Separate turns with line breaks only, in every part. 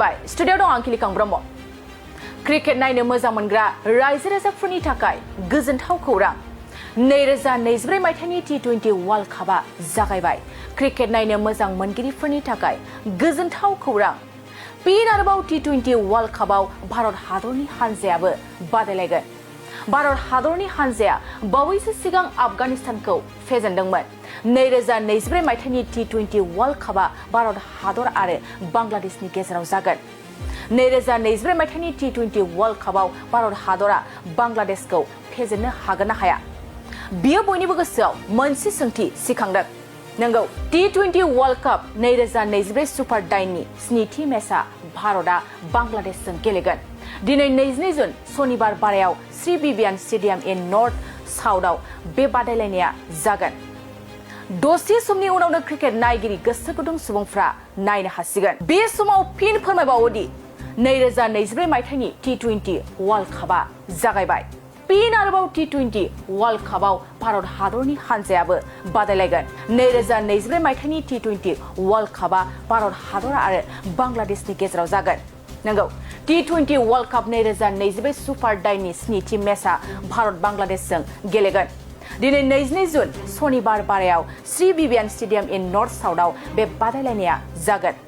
खुलुमबाय स्टुडिअ दं आं किलिकां ब्रह्म क्रिकेट नायनो मोजां मोनग्रा रायजो राजाफोरनि थाखाय गोजोनथाव खौरां 2024 मायथाइनि T20 वर्ल्ड कापआ जागायबाय क्रिकेट नायनो मोजां मोनगिरिफोरनि थाखाय गोजोनथाव खौरां फिन आरोबाव T20 वर्ल्ड कापआव भारत हादरनि हानजायाबो बादायलायगोन भारत हादरनि हानजाया बावैसो सिगां आफगानिस्तानखौ फेजेनदोंमोन 2024 मायथाइनि T20 वर्ल्ड कापआ भारत हादर आरो बांलादेशनि गेजेराव जागोन 2024 मायथाइनि T20 वर्ल्ड कापआव भारत हादरा बांलादेशखौ फेजेननो हागोन ना हाया बियो बयनिबो गोसोआव मोनसे सोंथि सिखांदों नंगौ T20 वर्ल्ड काप 2024 सुपार 9 नि स्निथि मेचआ भारतआ बांलादेशजों गेलेगोन दिनै 22 जुन सनिबार बारायाव श्री बिबियान स्टेडियाम इन नर्थ साउथआव बे बादायलायनाया जागोन दसे समनि उनावनो क्रिकेट नायगिरि गोसो गुदुं सुबुंफ्रा नायनो हासिगोन बे समाव फिन फोरमायबावोदि 2024 मायथाइनि T20 वर्ल्ड कापआ जागायबाय फिन आरोबाव T20 वर्ल्ड कापआव भारत हादरनि हानजायाबो बादायलायगोन 2024 मायथाइनि T20 वर्ल्ड कापआ भारत हादर आरो बांलादेशनि गेजेराव जागोन नंगौ T20 वर्ल्ड काप 2024 सुपार 9 नि स्निथि मेचआ भारत बांलादेशजों गेलेगोन दिनै 22 जुन सनिबार बारायाव श्री बिबियान स्टेडियाम इन नर्थ साउथआव बे बादायलायनाया जागोन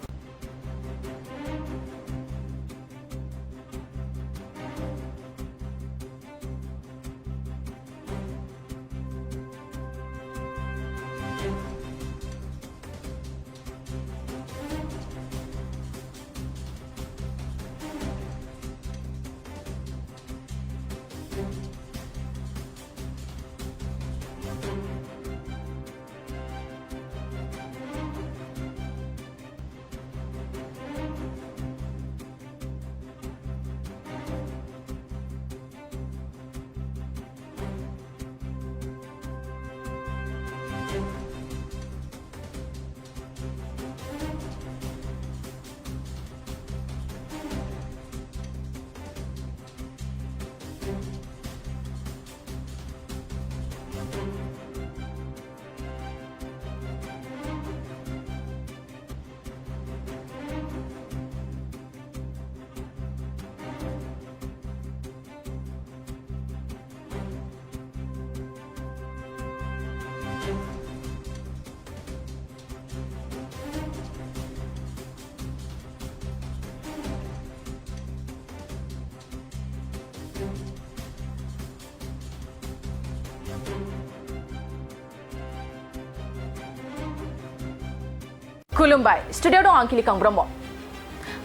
खुलुमबाय स्टुडिअ दं आं किलिकां ब्रह्म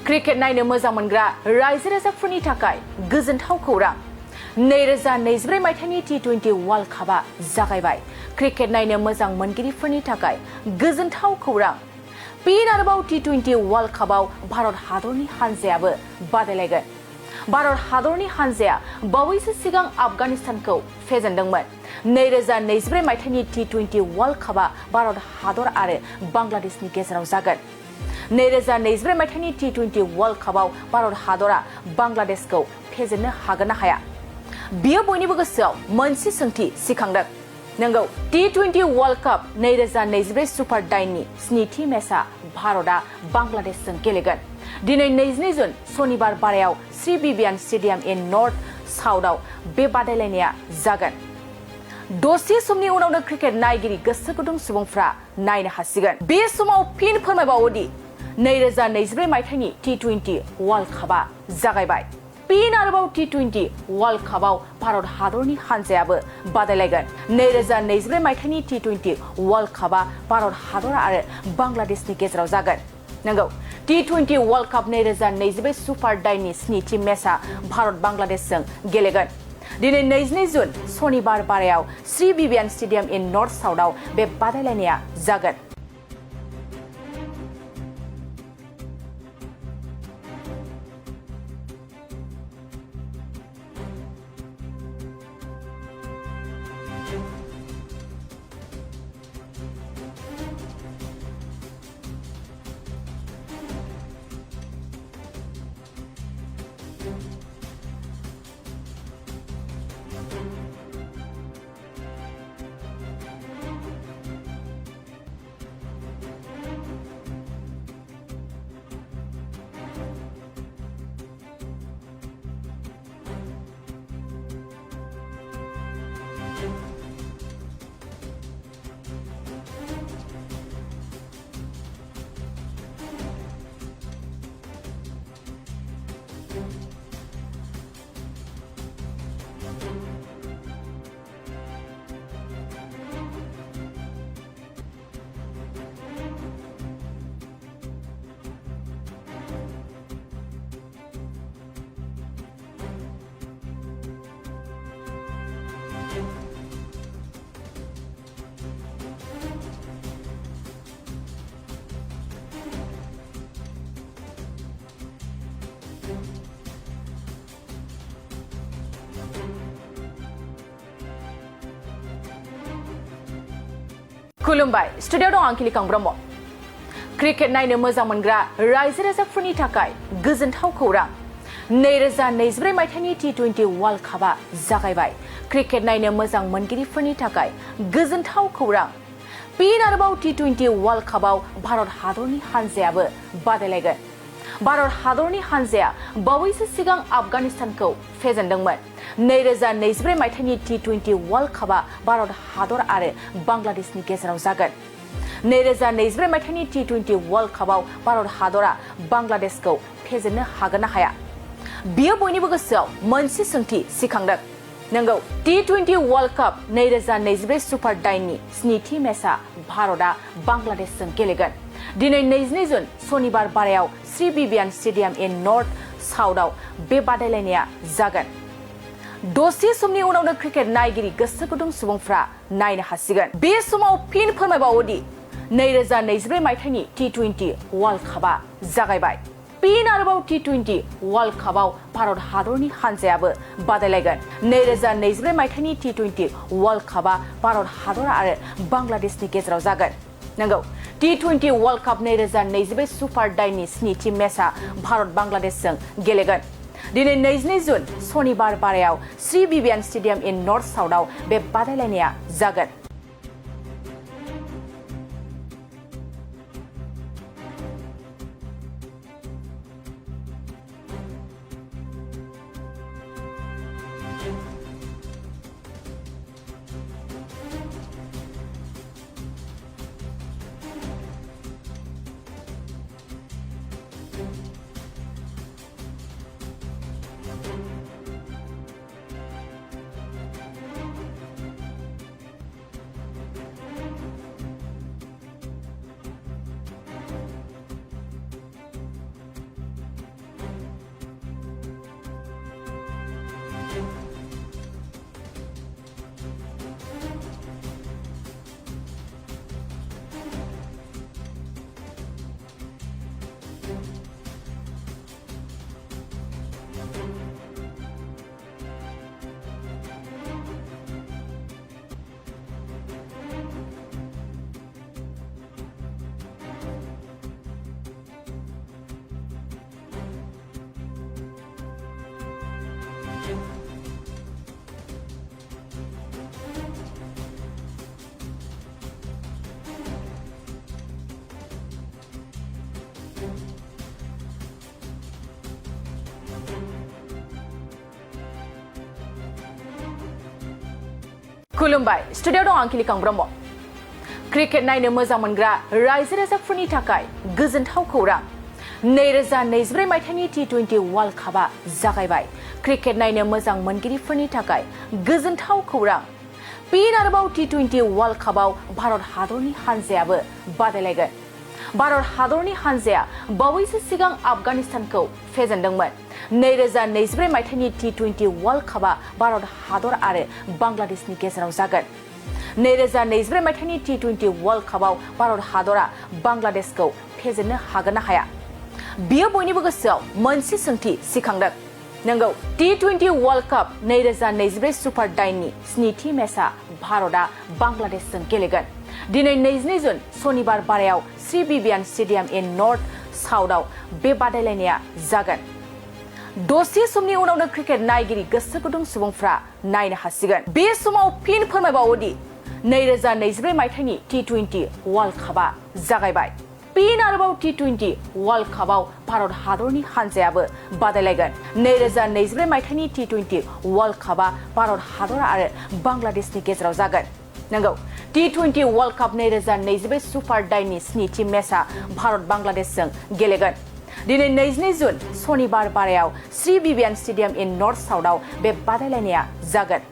क्रिकेट नायनो मोजां मोनग्रा रायजो राजाफोरनि थाखाय गोजोनथाव खौरां 2024 मायथाइनि T20 वर्ल्ड कापआ जागायबाय क्रिकेट नायनो मोजां मोनगिरिफोरनि थाखाय गोजोनथाव खौरां फिन आरोबाव T20 वर्ल्ड कापआव भारत हादरनि हानजायाबो बादायलायगोन भारत हादरनि हानजाया बावैसो सिगां आफगानिस्तानखौ फेजेनदोंमोन 2024 मायथाइनि T20 वर्ल्ड कापआ भारत हादर आरो बांलादेशनि गेजेराव जागोन 2024 मायथाइनि T20 वर्ल्ड कापआव भारत हादरा बांलादेशखौ फेजेननो हागोन ना हाया बियो बयनिबो गोसोआव मोनसे सोंथि सिखांदों नंगौ T20 वर्ल्ड काप 2024 सुपार 9 नि स्निथि मेचआ भारतआ बांलादेशजों गेलेगोन दिनै 22 जुन सनिबार बारायाव श्री बिबियान स्टेडियाम इन नर्थ साउथआव बे बादायलायनाया जागोन दसे समनि उनावनो क्रिकेट नायगिरि गोसो गुदुं सुबुंफ्रा नायनो हासिगोन बे समाव फिन फोरमायबावोदि 2024 मायथाइनि T20 वर्ल्ड कापआ जागायबाय फिन आरोबाव T20 वर्ल्ड कापआव भारत हादरनि हानजायाबो बादायलायगोन 2024 मायथाइनि T20 वर्ल्ड कापआ भारत हादर आरो बांलादेशनि गेजेराव जागोन नंगौ T20 वर्ल्ड काप 2024 सुपार 9 नि स्निथि मेचआ भारत बांलादेशजों गेलेगोन दिनै 22 जुन सनिबार बारायाव श्री बिबियान स्टेडियाम इन नर्थ साउथआव बे बादायलायनाया जागोन खुलुमबाय स्टुडिअ दं आं किलिकां ब्रह्म क्रिकेट नायनो मोजां मोनग्रा रायजो राजाफोरनि थाखाय गोजोनथाव खौरां 2024 मायथाइनि T20 वर्ल्ड कापआ जागायबाय क्रिकेट नायनो मोजां मोनगिरिफोरनि थाखाय गोजोनथाव खौरां फिन आरोबाव T20 वर्ल्ड कापआव भारत हादरनि हानजायाबो बादायलायगोन भारत हादरनि हानजाया बावैसो सिगां आफगानिस्तानखौ फेजेनदोंमोन 2024 मायथाइनि T20 वर्ल्ड कापआ भारत हादर आरो बांग्लादेशनि गेजेराव जागोन 2024 मायथाइनि T20 वर्ल्ड कापआव भारत हादरा बांग्लादेशखौ फेजेननो हागोन ना हाया बियो बयनिबो गोसोआव मोनसे सोंथि सिखांदों नंगौ T20 वर्ल्ड काप 2024 सुपार 9 नि स्निथि मेचआ भारतआ बांग्लादेशजों गेलेगोन दिनै 22 जुन सनिबार बारायाव श्री बिबियान स्टेडियाम इन नर्थ साउथआव बे बादायलायनाया जागोन दसे समनि उनावनो क्रिकेट नायगिरि गोसो गुदुं सुबुंफ्रा नायनो हासिगोन बे समाव फिन फोरमायबावोदि 2024 मायथाइनि T20 वर्ल्ड कापआ जागायबाय फिन आरोबाव T20 वर्ल्ड कापआव भारत हादरनि हानजायाबो बादायलायगोन 2024 मायथाइनि T20 वर्ल्ड कापआ भारत हादर आरो बांग्लादेशनि गेजेराव जागोन नंगौ T20 वर्ल्ड काप 2024 सुपार 9 नि स्निथि मेचआ भारत बांग्लादेशजों गेलेगोन दिनै 22 जुन सनिबार बारायाव श्री बिबियान स्टेडियाम इन नर्थ साउथआव बे बादायलायनाया जागोन खुलुमबाय स्टुडिअ दं आं किलिकां ब्रह्म क्रिकेट नायनो मोजां मोनग्रा रायजो राजाफोरनि थाखाय गोजोनथाव खौरां 2024 मायथाइनि T20 वर्ल्ड कापआ जागायबाय क्रिकेट नायनो मोजां मोनगिरिफोरनि थाखाय गोजोनथाव खौरां फिन आरोबाव T20 वर्ल्ड कापआव भारत हादरनि हानजायाबो बादायलायगोन भारत हादरनि हानजाया बावैसो सिगां आफगानिस्तानखौ फेजेनदोंमोन 2024 मायथाइनि T20 वर्ल्ड कापआ भारत हादर आरो बांग्लादेशनि गेजेराव जागोन 2024 मायथाइनि T20 वर्ल्ड कापआव भारत हादरा बांग्लादेशखौ फेजेननो हागोन ना हाया बियो बयनिबो गोसोआव मोनसे सोंथि सिखांदों नंगौ T20 वर्ल्ड काप 2024 सुपार 9 नि स्निथि मेचआ भारतआ बांग्लादेशजों गेलेगोन दिनै 22 जुन सनिबार बारायाव श्री बिबियान स्टेडियाम इन नर्थ साउथआव बे बादायलायनाया जागोन दसे समनि उनावनो क्रिकेट नायगिरि गोसो गुदुं सुबुंफ्रा नायनो हासिगोन बे समाव फिन फोरमायबावोदि 2024 मायथाइनि T20 वर्ल्ड कापआ जागायबाय फिन आरोबाव T20 वर्ल्ड कापआव भारत हादरनि हानजायाबो बादायलायगोन 2024 मायथाइनि T20 वर्ल्ड कापआ भारत हादर आरो बांग्लादेशनि गेजेराव जागोन नंगौ T20 वर्ल्ड काप 2024 सुपार 9 नि स्निथि मेचआ भारत बांग्लादेशजों गेलेगोन दिनै 22 जुन सनिबार बारायाव श्री बिबियान स्टेडियाम इन नर्थ साउथआव बे बादायलायनाया जागोन